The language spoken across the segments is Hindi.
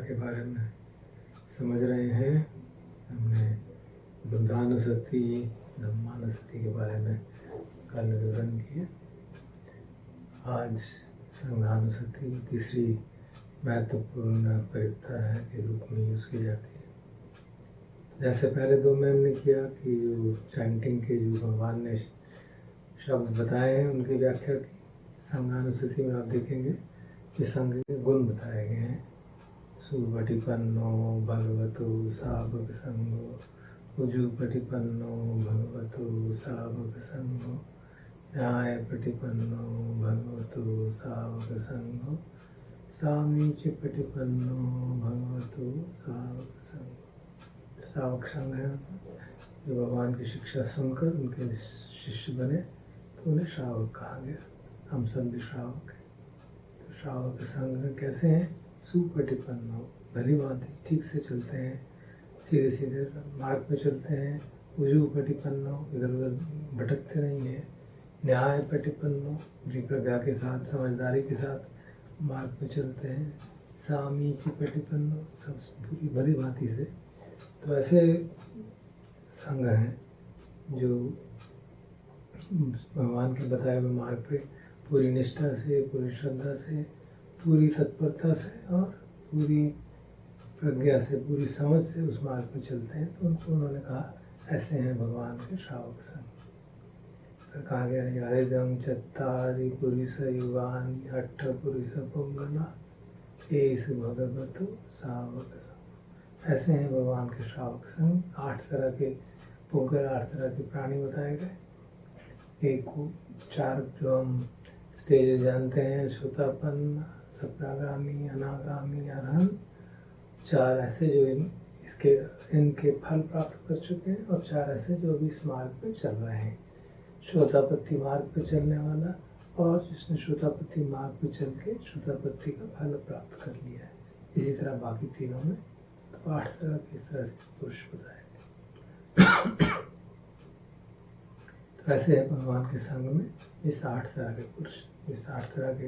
के बारे में समझ रहे हैं। हमने बुद्धानुसति, धम्मानुसति के बारे में कल विवरण किए। आज संघानुसति तीसरी महत्वपूर्ण परिवर्तन के रूप में यूज की जाती है। जैसे पहले दो में हमने किया कि जो चैंटिंग के जो भगवान ने शब्द बताए हैं उनकी व्याख्या की। संघानुसति में आप देखेंगे कि संघ के गुण बताए गए हैं। सुपटिपन्नो भगवतो सावक संगो, उजुपटिपन्नो भगवतो सावक संगो, न्यायपटिपन्नो भगवतो सावक संगो, सामीचपटिपन्नो भगवतो सावक संगो। सावक संघ है जो भगवान की शिक्षा सुनकर उनके शिष्य बने तो उन्हें श्रावक कहा गया। हम सब भी श्रावक हैं। तो श्रावक संघ कैसे हैं? सुपटिपन्नो, भली भांति ठीक से चलते हैं, सीधे सीधे मार्ग पे चलते हैं। उजुपटिपन्नो, इधर उधर भटकते नहीं हैं। न्यायपटिपन्नो, बुरी प्रज्ञा के साथ, समझदारी के साथ मार्ग पे चलते हैं। सामीचपटिपन्नो, सब पूरी भली भांति से। तो ऐसे संघ हैं जो भगवान के बताए हुए मार्ग पे पूरी निष्ठा से, पूरी श्रद्धा से, पूरी तत्परता से और पूरी प्रज्ञा से, पूरी समझ से उस मार्ग पे चलते हैं। तो उनको उन्होंने कहा ऐसे हैं भगवान के श्रावक संघ। कहा गया यारिदं चत्तारि पुरुष युगानि अट्ठ पुरुष पुंगला एष भगवतो सावक संघ। ऐसे हैं भगवान के श्रावक संघ। 8 तरह के पुंगल, 8 तरह के प्राणी बताए गए। एक 4 जो हम स्टेज जानते हैं, श्रोतापन्न, सप्रागामी, अनागामी, अरहंत। 4 ऐसे जो इनके फल प्राप्त कर चुके हैं और 4 ऐसे जो अभी इस मार्ग पे चल रहे हैं। श्रोतापत्ति मार्ग पे चलने वाला और जिसने श्रोतापत्ति मार्ग पे चल के श्रोतापत्ति का फल प्राप्त कर लिया है। इसी तरह बाकी तीनों में तो 8 तरह के इस तरह से पुरुष बताए गए। तो ऐसे है भगवान के संघ में इस 8 तरह के पुरुष, इस 8 तरह के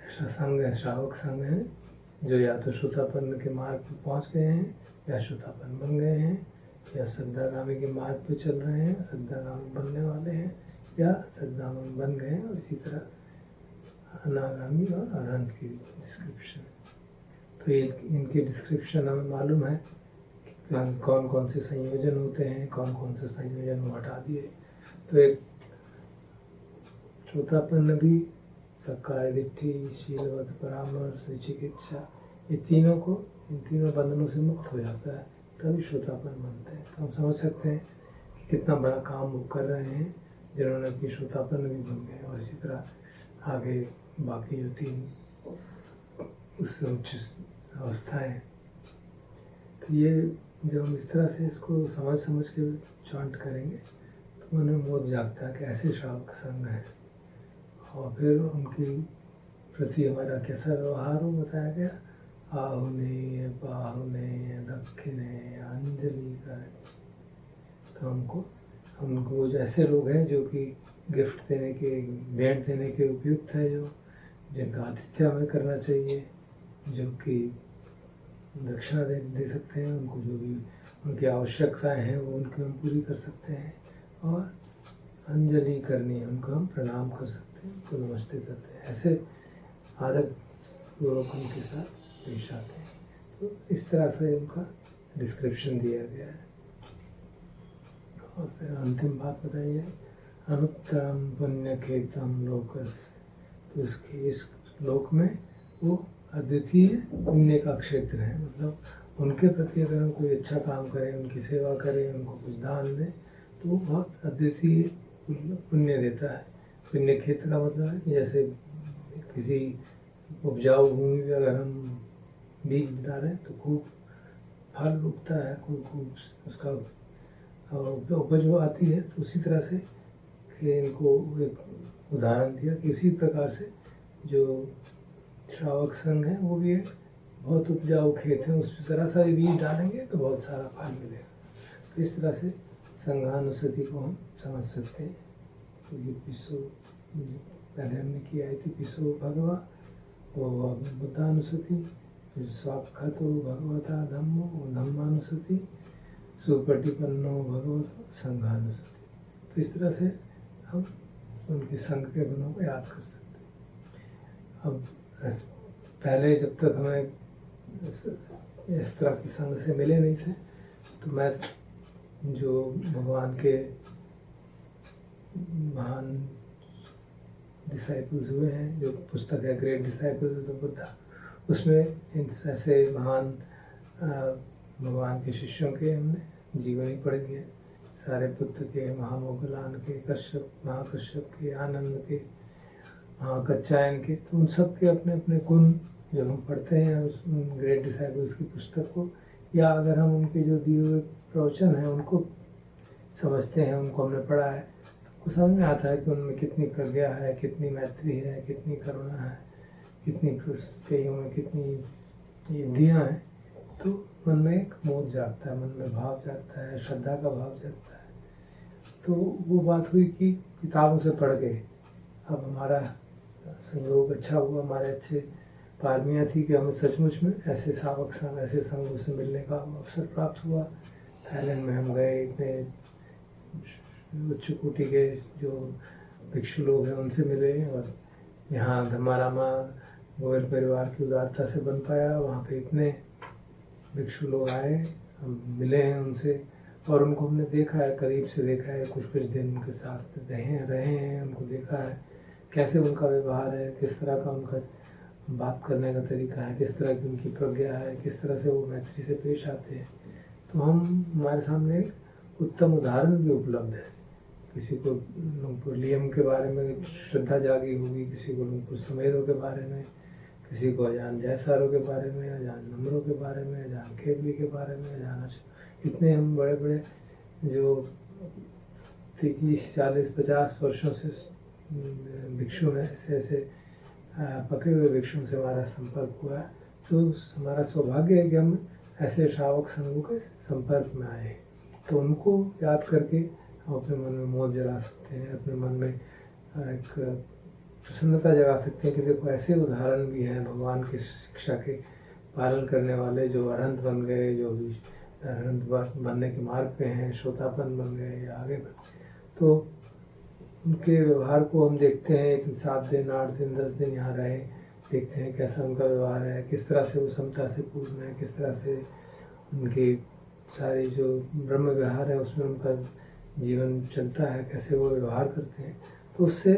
ऐसा संघ है, श्रावक संघ है जो या तो श्रोतापन्न के मार्ग पर पहुंच गए हैं, या श्रोतापन्न बन गए हैं, या सद्दागामी के मार्ग पे चल रहे हैं, सद्दागामी बनने वाले हैं, या सद्दागामी बन गए हैं। और इसी तरह अनागामी और अरहंत की डिस्क्रिप्शन। तो ये इनके डिस्क्रिप्शन हमें मालूम है कि कौन कौन से संयोजन होते हैं, कौन कौन से संयोजन वो हटा दिए। तो एक श्रोतापन्न भी सक्काय दिट्ठी, शीलवत, परामर्श, चिकित्सा, ये तीनों को, इन तीनों बंधनों से मुक्त हो जाता है, तभी श्रोतापन्न बनते हैं। तो हम समझ सकते हैं कि कितना बड़ा काम वो कर रहे हैं जिन्होंने अपनी श्रोतापन्न भी बन गए। और इसी तरह आगे बाकी जो 3 उससे उच्च अवस्थाएं। तो ये जब हम इस तरह से इसको समझ के चांट करेंगे तो उन्हें मोद जागता है कि ऐसे श्रावक संघ है। और फिर उनकी प्रति हमारा कैसा व्यवहार हो बताया गया। आहुने, बाहुने, दक्षिणे, अंजलि करें। तो हमको ऐसे लोग हैं जो कि गिफ्ट देने के, भेंट देने के उपयुक्त है, जो जिनका आतिथ्य हमें करना चाहिए, जो कि दक्षिणा दे सकते हैं। उनको जो भी उनकी आवश्यकताएं हैं वो उनकी हम पूरी कर सकते हैं। और अंजलि करनी है, उनको हम प्रणाम कर सकते हैं, उनको नमस्ते करते हैं। ऐसे आदत पूर्वक उनके साथ पेश आते हैं। तो इस तरह से उनका डिस्क्रिप्शन दिया गया है। और फिर अंतिम बात बताइए, अनुत्तरम पुण्य खेतम लोकस्य। तो इस लोक में वो अद्वितीय पुण्य का क्षेत्र है। मतलब उनके प्रति अगर हम कोई अच्छा काम करें, उनकी सेवा करें, उनको कुछ दान दें, तो वो बहुत अद्वितीय पुण्य देता है। पुण्य क्षेत्र का मतलब है कि जैसे किसी उपजाऊ भूमि में अगर हम बीज डालें तो खूब फल उगता है, खूब उसका उपज वो आती है। तो उसी तरह से इनको एक उदाहरण दिया कि इसी प्रकार से जो श्रावक संघ है वो भी एक बहुत उपजाऊ खेत है, उस पर जरा सा बीज डालेंगे तो बहुत सारा फल मिलेगा। तो इस तरह से संघानुसति को हम समझ सकते हैं। तो ये पिसो पहले हमने की आई थी, पिसो भगवा, वो बुद्धानुसति, स्वापखतो भगवता धम्मो धम्मानुसति सुपटिपन्नो भगवत संघानुसति। तो इस तरह से हम उनके संघ के गुणों को याद कर सकते हैं। अब पहले जब तक हमें इस तरह के संघ से मिले नहीं थे, तो मैं जो भगवान के महान डिसाइपल्स हुए हैं, जो पुस्तक है great disciples of the Buddha, उसमें इन ऐसे महान भगवान के शिष्यों के हमने जीवनी पढ़ी है। सारे पुत्र के, महामोगलान के, कश्यप, महाकश्यप के, आनंद के, महाकच्चायन के, तो उन सब के अपने अपने गुण जब हम पढ़ते हैं उस ग्रेट डिसाइपल्स की पुस्तक को, या अगर हम उनके जो दिए हुए प्रवचन हैं उनको समझते हैं, उनको हमने पढ़ा है, तो समझ में आता है कि उनमें कितनी प्रज्ञा है, कितनी मैत्री है, कितनी करुणा है, कितनी कईयों में कितनी युद्धियाँ हैं। तो मन में एक मोह जागता है, मन में भाव जागता है, श्रद्धा का भाव जागता है। तो वो बात हुई कि किताबों से पढ़ के अब हमारा संयोग अच्छा हुआ, हमारे अच्छे पारमियाँ थी कि हमें सचमुच में ऐसे सावक संघ, ऐसे संघों से मिलने का अवसर प्राप्त हुआ। थाईलैंड में हम गए, इतने उच्च कोटि के जो भिक्षु लोग हैं उनसे मिले, और यहाँ धम्मारामा गोयल परिवार की उदारता से बन पाया। वहाँ पे इतने भिक्षु लोग आए, हम मिले हैं उनसे, और उनको हमने देखा है, करीब से देखा है, कुछ दिन उनके साथ रहे हैं, उनको देखा है कैसे उनका व्यवहार है, किस तरह का उनका बात करने का तरीका है, किस तरह की उनकी प्रज्ञा है, किस तरह से वो मैत्री से पेश आते हैं। तो हमारे सामने एक उत्तम उदाहरण भी उपलब्ध है। किसी को लुंगपुर लियम के बारे में श्रद्धा जागी होगी, किसी को लुंगपुर समेधों के बारे में, किसी को अजान जयसारों के बारे में, अजान नम्रों के बारे में, अजान केवली के बारे में, अजान इतने हम बड़े बड़े जो 30, 40, 50 वर्षों से भिक्षु हैं, ऐसे पके हुए भिक्षुओं से हमारा संपर्क हुआ है। तो हमारा सौभाग्य है कि हम ऐसे श्रावक संघों के संपर्क में आए, तो उनको याद करके हम अपने मन में मोह जला सकते हैं, अपने मन में एक प्रसन्नता जगा सकते हैं कि देखो ऐसे उदाहरण भी हैं भगवान की शिक्षा के पालन करने वाले, जो अरहंत बन गए, जो भी अरहंत बनने के मार्ग पे हैं, श्रोतापन बन गए या आगे बढ़। तो उनके व्यवहार को हम देखते हैं, 7 दिन, 8 दिन, 10 दिन यहाँ रहे, देखते हैं कैसा उनका व्यवहार है, किस तरह से वो समता से पूर्ण है, किस तरह से उनकी सारी जो ब्रह्म व्यवहार है उसमें उनका जीवन चलता है, कैसे वो व्यवहार करते हैं। तो उससे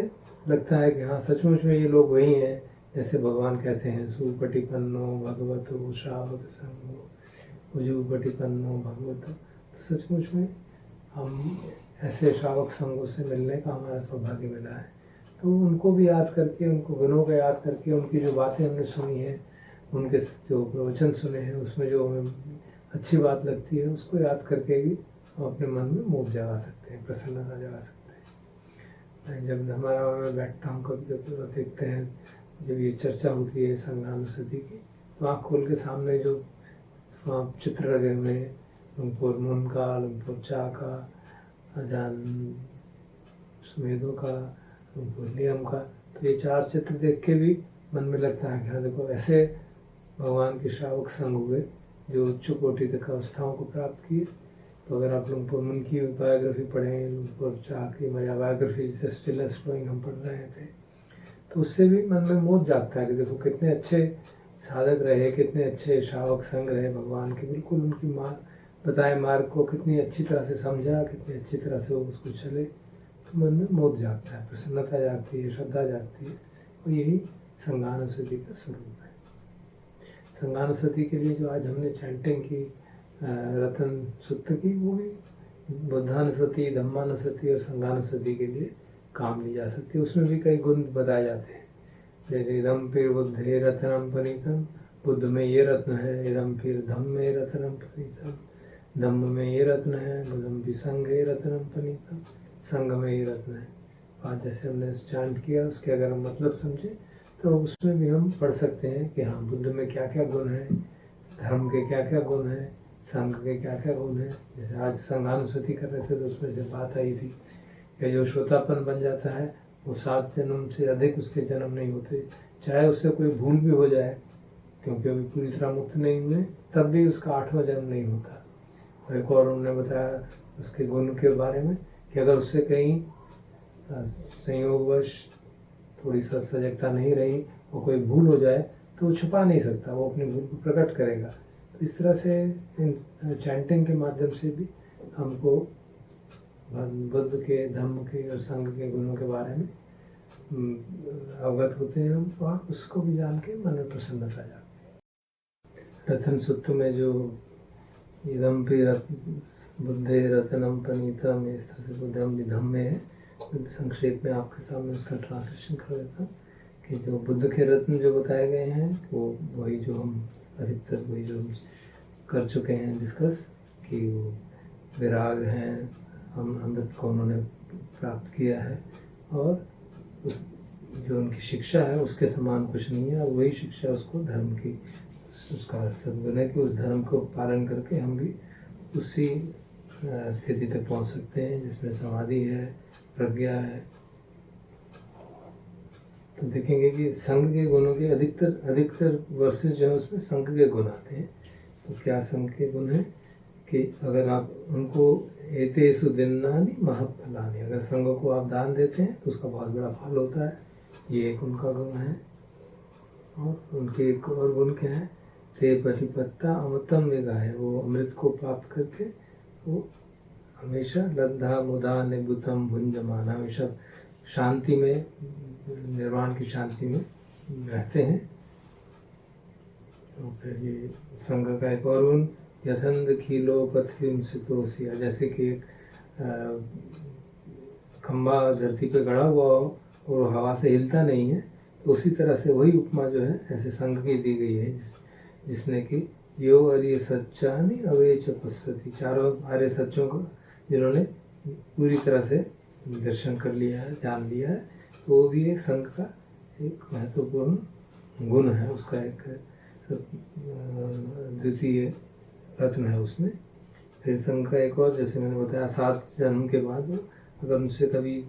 लगता है कि हाँ सचमुच में ये लोग वही हैं जैसे भगवान कहते हैं, सुपटिपन्नो भगवतो श्रावक संघो उजुपटिपन्नो भगवतो। तो सचमुच में हम ऐसे श्रावक संघों से मिलने का हमारा सौभाग्य मिला है। तो उनको भी याद करके, उनको गुणों को याद करके, उनकी जो बातें हमने सुनी हैं, उनके जो प्रवचन सुने हैं, उसमें जो हमें अच्छी बात लगती है उसको याद करके भी हम अपने मन में मोह जगा सकते हैं, प्रसन्नता जगा सकते हैं। मैं जब हमारा में बैठता हूँ, कभी कभी देखते हैं जब ये चर्चा होती है संघानुसति की, तो आँख खोल के सामने जो चित्र लगे हुए हैं, लुंगपुर मुन का, लुंगपुर चा का, अजान सुमेधों का, लुंगपुर लियम का, तो ये 4 चित्र देख के भी मन में लगता है कि हाँ देखो ऐसे भगवान के श्रावक संघ हुए जो उच्च कोटि तक अवस्थाओं को प्राप्त किए। तो अगर आप लुंगपुर मुन की बायोग्राफी पढ़ें, लुंगपुर चा की बायोग्राफी जैसे स्टिलनेस फ्लोइंग हम पढ़ रहे थे, तो उससे भी मन में मोह जागता है कि देखो कितने अच्छे साधक रहे, कितने अच्छे श्रावक संघ रहे भगवान के, बिल्कुल उनकी बताए मार्ग को कितनी अच्छी तरह से समझा, कितनी अच्छी तरह से वो उसको चले। तो मन में मोह जागता है, प्रसन्नता जागती है, श्रद्धा जागती है, और यही संघानुसति का स्वरूप है। संघानुसति के लिए जो आज हमने चैंटिंग की, रतन सूत्र की, वो भी बुद्धानुसति, धम्मानुसति और संघानुसति के लिए काम ली जा सकती है। उसमें भी कई गुण बताए जाते हैं, जैसे इदम फिर बुद्धे रत्नम पनीतम, बुद्ध में ये रत्न है, इदम फिर धम्म में रत्नम पनीतम, धम्म में ये रत्न है, बुद्धम भी संघे रत्नम पनीतम, संघ में ये रत्न है। आज जैसे हमने चांट किया, उसके अगर हम मतलब समझे तो उसमें भी हम पढ़ सकते हैं कि हाँ बुद्ध में क्या क्या गुण है, धर्म के क्या क्या गुण है, संघ के क्या क्या गुण है। जैसे आज संघानुसति कर रहे थे तो उसमें जब बात आई थी कि जो श्रोतापन बन जाता है वो 7 जन्म से अधिक उसके जन्म नहीं होते, चाहे उससे कोई भूल भी हो जाए क्योंकि अभी पूरी तरह मुक्त नहीं हुए, तब भी उसका 8वां जन्म नहीं होता। और एक और उन्होंने बताया उसके गुण के बारे में कि अगर उससे कहीं संयोगवश थोड़ी सजगता नहीं रही और कोई भूल हो जाए तो वो छुपा नहीं सकता, वो अपनी भूल को प्रकट करेगा। तो इस तरह से इन चैंटिंग के माध्यम से भी हमको बुद्ध के, धम्म के और संघ के गुणों के बारे में अवगत होते हैं हम, और उसको भी जान के मन में प्रसन्नता जाती है। रतन सूत्र में जो इदम भी बुद्धे रतनम पनीतम, इस तरह से बुद्धम विधम में है, संक्षेप में आपके सामने उसका ट्रांसलेशन कर देता हूँ कि जो बुद्ध के रत्न जो बताए गए हैं वो वही जो हम अधिकतर वही जो हम कर चुके हैं डिस्कस, कि वो विराग हैं, हम अमृत को उन्होंने प्राप्त किया है, और उस जो उनकी शिक्षा है उसके समान कुछ नहीं है। और वही शिक्षा उसको धर्म की, उसका सद्गुण है कि उस धर्म को पालन करके हम भी उसी स्थिति तक पहुंच सकते हैं जिसमें समाधि है, प्रज्ञा है। तो देखेंगे कि संघ के गुणों के अधिकतर वर्सेस जो है उसमें संघ के गुण आते हैं। तो क्या संघ के गुण है कि अगर आप उनको एतेषु दिन्नानि महत्फलानि, अगर संघ को आप दान देते हैं तो उसका बहुत बड़ा फल होता है, ये एक उनका गुण है। और उनके एक और गुण क्या है, ते परिपत्ता अमृतम विगाय, वो अमृत को प्राप्त करके वो हमेशा लब्धा मुदा निबुतम भुंजमान, हमेशा शांति में, निर्वाण की शांति में रहते हैं। और फिर ये संघ का एक और गुण, यथंद खीलो पृथ्वी सितोसिया, जैसे कि एक खंबा धरती पे गड़ा हुआ हो और हवा से हिलता नहीं है, तो उसी तरह से वही उपमा जो है ऐसे संघ की दी गई है, जिसने कि यो आर्य सच्चानि अवेच पश्यति, चारों आर्य सच्चों को जिन्होंने पूरी तरह से दर्शन कर लिया है, जान लिया है, तो वो भी एक संघ का एक महत्वपूर्ण गुण है, उसका एक द्वितीय रत्न है उसमें। फिर संघ का एक और, जैसे मैंने बताया, 7 जन्म के बाद अगर उनसे कभी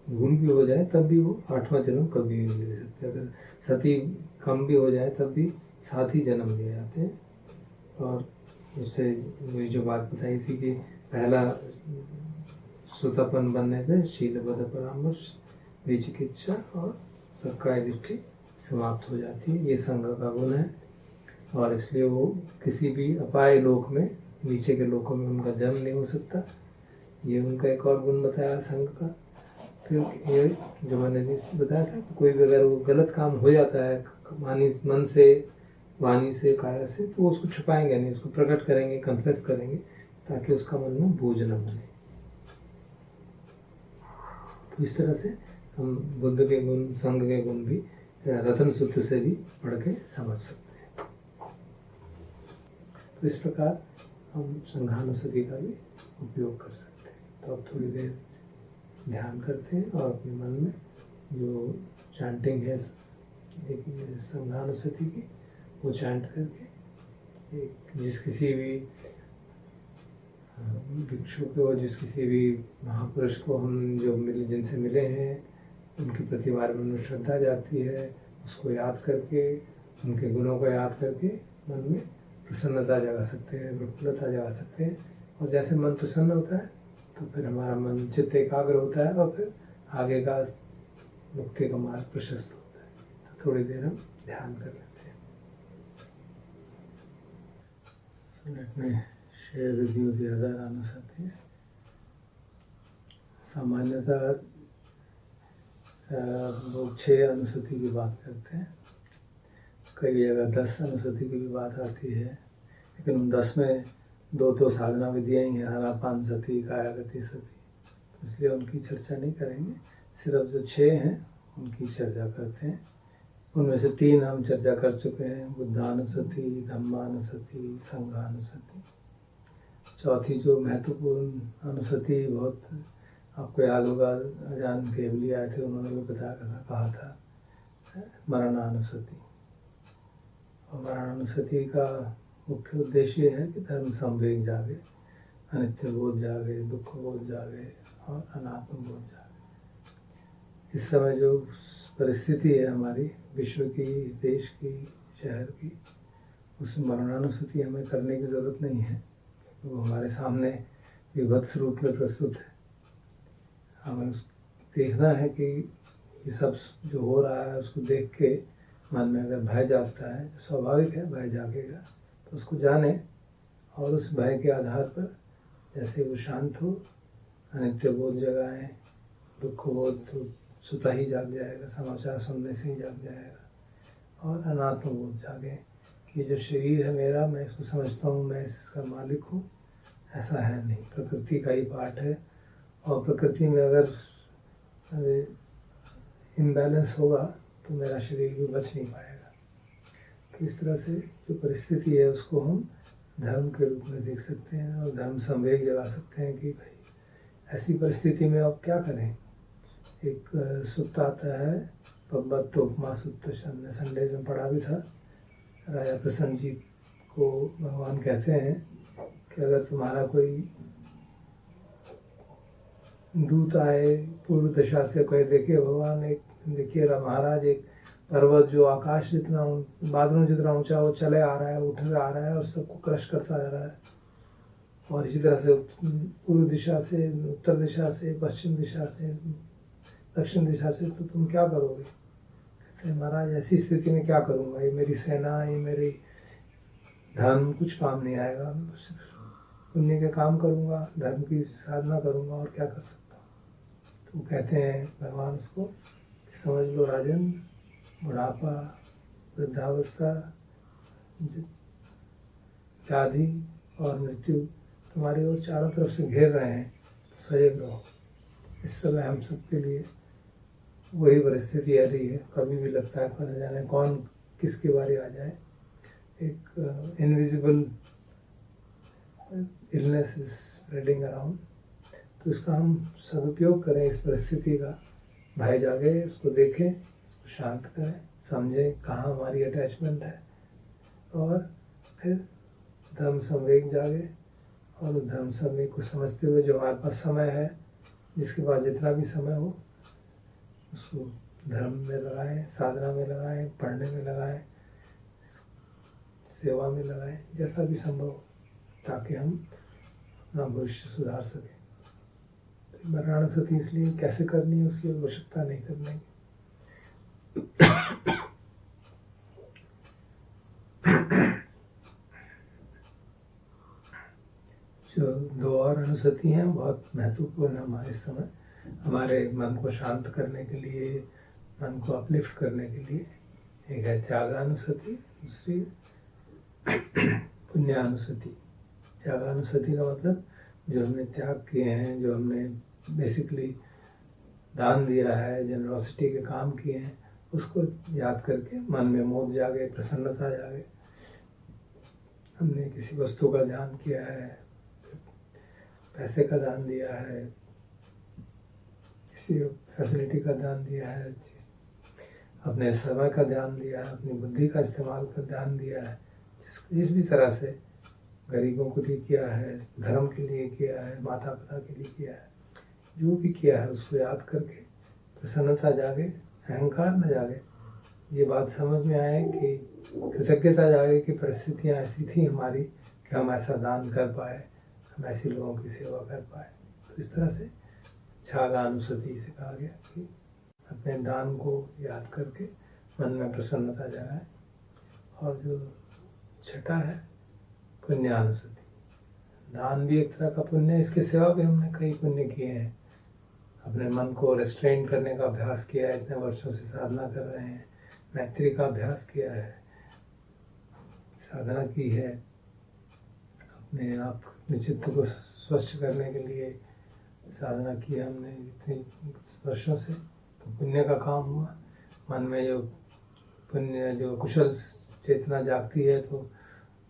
भूल भी हो जाए तब भी वो 8वां जन्म कभी नहीं ले सकते। अगर सती कम भी हो जाए तब भी 7 ही जन्म ले जाते हैं। और उससे वही जो बात बताई थी कि पहला सुतापन बनने पे शीलबद्ध परामर्श, विचिकित्सा और सक्काय दृष्टि समाप्त हो जाती है। ये संघ का गुण है, और इसलिए वो किसी भी अपाय लोक में, नीचे के लोकों में उनका जन्म नहीं हो सकता। ये उनका एक और गुण बताया संघ का। फिर ये जो मैंने बताया था, कोई भी अगर वो गलत काम हो जाता है मन से, वाणी से, काया से, तो वो उसको छुपाएंगे नहीं, उसको प्रकट करेंगे, कन्फेस करेंगे, ताकि उसका मन में बोझ न बने। तो इस तरह से हम बुद्ध के गुण, संघ के गुण भी रतन सूत्र से भी पढ़ के समझ सकते हैं। तो इस प्रकार हम संघानुसति का भी उपयोग कर सकते हैं। तो अब थोड़ी देर ध्यान करते हैं और अपने मन में जो चैंटिंग है संघानुसति की, वो चैंट करके जिस किसी भी भिक्षु को, जिस किसी भी महापुरुष को हम जो जिनसे मिले हैं, उनके प्रति बार में श्रद्धा जाती है, उसको याद करके, उनके गुणों को याद करके मन में प्रसन्नता जगा सकते हैं, प्रफुल्लता जगा सकते हैं। और जैसे मन प्रसन्न होता है तो फिर हमारा मन चित्त एकाग्र होता है, और फिर आगे का मुक्ति का मार्ग प्रशस्त होता है। तो थोड़ी देर हम ध्यान कर लेते हैं। So let me share with you the other anusatis. सामान्यतः लोग 6 अनुसति की बात करते हैं, कई जगह 10 अनुसति की भी बात आती है, लेकिन उन 10 में 2 तो साधना विधियाँ ही हैं, आनापान सति, कायागति सति, इसलिए उनकी चर्चा नहीं करेंगे। सिर्फ जो 6 हैं उनकी चर्चा करते हैं। उनमें से 3 हम चर्चा कर चुके हैं, बुद्धानुसति, धम्मानुसति, संघानुसति। चौथी जो महत्वपूर्ण अनुसति, बहुत आपको याद होगा, अजान केवली आए थे, उन्होंने भी कहा था मरणानुसति। और मरणानुसति का मुख्य उद्देश्य है कि धर्म संवेग जागे, अनित्य बोध जागे, दुख बोध जागे और अनात्म बोध जागे। इस समय जो परिस्थिति है हमारी विश्व की, देश की, शहर की, उस मरणानुस्मृति हमें करने की ज़रूरत नहीं है। वो हमारे सामने विभत्स रूप में प्रस्तुत है। हमें देखना है कि ये सब जो हो रहा है उसको देख के मन में अगर भय जागता है, स्वाभाविक है भय जागेगा, तो उसको जाने और उस भय के आधार पर जैसे वो शांत हो, अनित्य बोध जगाएं, दुख बोध तो सुता ही जाग जाएगा, समाचार सुनने से ही जाग जाएगा, और अनात्म बोध जागे कि जो शरीर है मेरा, मैं इसको समझता हूँ, मैं इसका मालिक हूँ, ऐसा है नहीं, प्रकृति का ही पार्ट है। और प्रकृति में अगर इम्बैलेंस होगा तो मेरा शरीर भी बच नहीं पाएगा। तो इस तरह से जो परिस्थिति है उसको हम धर्म के रूप में देख सकते हैं और धर्म संवेग जगा सकते हैं कि भाई ऐसी परिस्थिति में अब क्या करें। एक सुत्त आता है, पब्बत उपमा सुत्त, संडे में पढ़ा भी था। राजा प्रसन्नजीत को भगवान कहते हैं कि अगर तुम्हारा कोई दूत आए पूर्व दिशा से, कोई देखे भगवान, एक देखिए महाराज एक पर्वत जो आकाश जितना, बादलों जितना ऊंचा, वो चले आ रहा है, उठ आ रहा है और सबको क्रश करता जा रहा है। और इसी तरह से पूर्व दिशा से, उत्तर दिशा से, पश्चिम दिशा से, दक्षिण दिशा से, तो तुम क्या करोगे? कहते हैं महाराज ऐसी स्थिति में क्या करूँगा, ये मेरी सेना, ये मेरी धर्म कुछ काम नहीं आएगा, पुण्य के काम करूँगा, धर्म की साधना करूँगा, और क्या कर सकता हूँ। तो कहते हैं भगवान उसको कि समझ लो राजन, बुढ़ापा, वृद्धावस्था, व्याधि और मृत्यु तुम्हारी ओर चारों तरफ से घेर रहे हैं, तो सजग रहो। इस समय हम सबके लिए वही परिस्थिति आ रही है। कभी भी लगता है पता जाने कौन किसकी बारी आ जाए। एक invisible illness is spreading around, तो इसका हम सदुपयोग करें, इस परिस्थिति का भय जागे, उसको देखें, उसको शांत करें, समझें कहाँ हमारी अटैचमेंट है, और फिर धर्म संवेग जागे, और उस धर्म संवेग को समझते हुए जो हमारे पास समय है, जिसके पास जितना भी समय हो, उसको धर्म में लगाएं, साधना में लगाएं, पढ़ने में लगाएं, सेवा में लगाएं, जैसा भी संभव हो, ताकि हम अपना भविष्य सुधार सकें। तो मरणानुस्मृति इसलिए कैसे करनी है, उसकी आवश्यकता नहीं करने की। जो दो और अनुस्मृति हैं बहुत महत्वपूर्ण है हमारे समय, हमारे मन को शांत करने के लिए, मन को अपलिफ्ट करने के लिए। एक है त्यागानुस्मृति, दूसरी पुण्यानुस्मृति। त्यागानुस्मृति का मतलब जो हमने त्याग किए हैं, जो हमने बेसिकली दान दिया है, जेनरोसिटी के काम किए हैं, उसको याद करके मन में मोद जागे, प्रसन्नता जागे। हमने किसी वस्तु का दान किया है, पैसे का दान दिया है, किसी फैसिलिटी का दान दिया है, अपने समय का दान दिया है, अपनी बुद्धि का इस्तेमाल का दान दिया है, जिस भी तरह से गरीबों के लिए किया है, धर्म के लिए किया है, माता पिता के लिए किया है, जो भी किया है उसको याद करके प्रसन्नता जागे, अहंकार न जागे। ये बात समझ में आए कि कृतज्ञता जागे कि परिस्थितियाँ ऐसी थी हमारी कि हम ऐसा दान कर पाए, हम ऐसे लोगों की सेवा कर पाए। तो इस तरह से त्यागानुस्मृति से कहा गया कि अपने दान को याद करके मन में प्रसन्नता जगाए। और जो छठा है पुण्यानुस्मृति, दान भी एक तरह का पुण्य है, इसके सिवा भी हमने कई पुण्य किए हैं। अपने मन को रेस्ट्रेन करने का अभ्यास किया है, इतने वर्षों से साधना कर रहे हैं, मैत्री का अभ्यास किया है, साधना की है, अपने आप चित्त को स्वच्छ करने के लिए साधना की है हमने इतने वर्षों से, तो पुण्य का काम हुआ। मन में जो पुण्य, जो कुशल चेतना जागती है, तो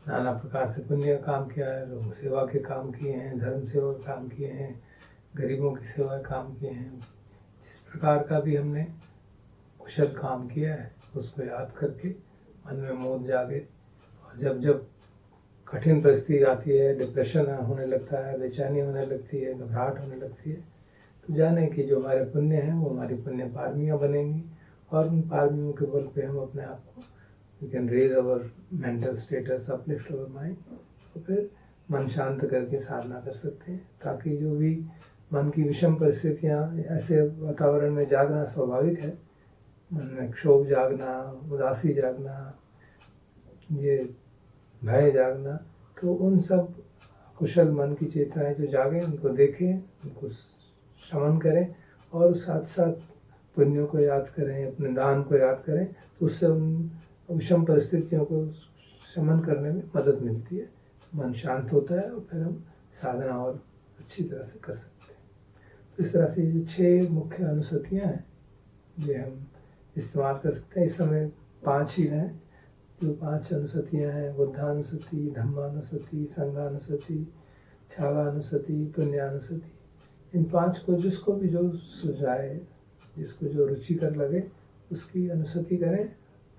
नाना प्रकार से पुण्य का काम किया है, लोग सेवा के काम किए हैं, धर्म सेवा के काम किए हैं, गरीबों की सेवा के काम किए हैं। जिस प्रकार का भी हमने कुशल काम किया है, उसको याद करके मन में मोद जागे। और जब जब कठिन परिस्थिति आती है, डिप्रेशन होने लगता है, बेचैनी होने लगती है, घबराहट होने लगती है, तो जाने कि जो हमारे पुण्य हैं वो हमारी पुण्य पारमियाँ बनेंगी, और उन पारमियों के बल पे हम अपने आप को we can raise our mental status, uplift our mind, और फिर मन शांत करके साधना कर सकते हैं, ताकि जो भी मन की विषम परिस्थितियाँ, ऐसे वातावरण में जागना स्वाभाविक है, मन में क्षोभ जागना, उदासी जागना, ये भय जागना, तो उन सब कुशल मन की चेतनाएं जो जागे उनको देखें, उनको शमन करें, और साथ साथ पुण्यों को याद करें, अपने दान को याद करें, तो उससे उन विषम परिस्थितियों को शमन करने में मदद मिलती है, मन शांत होता है और फिर हम साधना और अच्छी तरह से कर सकते हैं। तो इस तरह से ये 6 मुख्य अनुसतियाँ हैं ये हम इस्तेमाल कर सकते हैं। इस समय 5 ही हैं। जो 5 अनुसतियाँ हैं, बुद्धानुसति, धम्मानुसति, संघानुसति, छागानुसति, पुण्यानुसति, इन 5 को जिसको भी जो सुझाए, जिसको जो रुचिकर लगे उसकी अनुसति करें,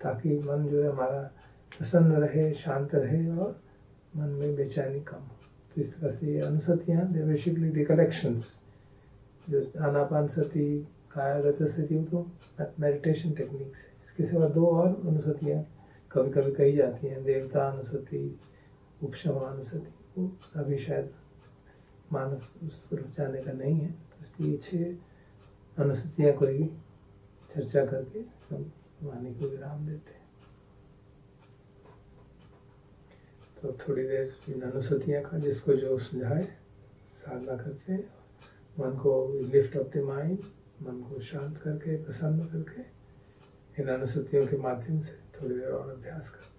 ताकि मन जो है हमारा प्रसन्न रहे, शांत रहे और मन में बेचैनी कम हो। तो इस तरह से ये अनुसतियाँ बेसिकली रिकलेक्शंस, जो आनापानसति, कायागत स्थिति, तो मेडिटेशन टेक्निक्स है। इसके सिवा 2 और अनुसतियाँ कभी कभी कही जाती हैं, देवता अनुसति, उपशमानुसति, वो अभी शायद मानस उस तरफ जाने का नहीं है, तो इसलिए 6 अनुसतियाँ को ही चर्चा करके हम वाणी को विराम देते हैं। तो थोड़ी देर इन अनुसतियाँ का जिसको जो सुझाए साधना करते हैं, मन को लिफ्ट अप द माइंड, मन को शांत करके, प्रसन्न करके, इन अनुसतियों के माध्यम से थोड़ी देर और अभ्यास करते हैं।